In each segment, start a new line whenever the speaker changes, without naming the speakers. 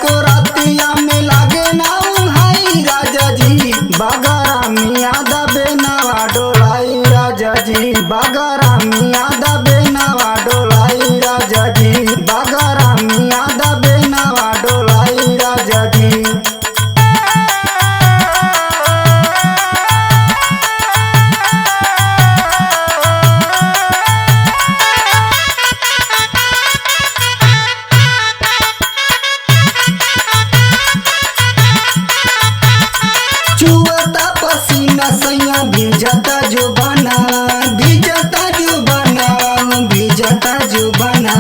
को रातिया में लागे ना उहाई राजा जी बगरा मिया दबे नवा डोलाई राजा जी बगरा मिया दबे नवा डोलाई राजा जी बगरा मिया दबे नवा डोलाई राजा जी। चुवता पसीना सैया भिजता जो बना भिजता जो बना भिजता जो बना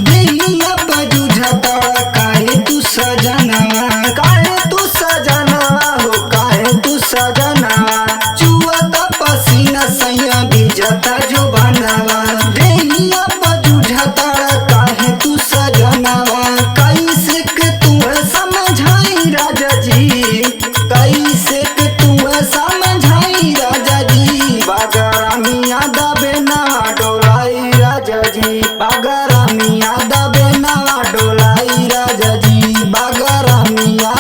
देहिया बजुझता काहे तू सजनवा काहे तू सजनवा हो काहे तू सजनवा चुवता पसीना सैया भिजता जो बनावा देहिया बजुझता काहे तू सजनवा कैसे के तू समझाई राजा जी कैसे के तू समझाई राजा जी बगरा मिया दबे नवा डोलाई राजा जी बगरा मिया दबे नवा डोलाई राजा जी बगरा मिया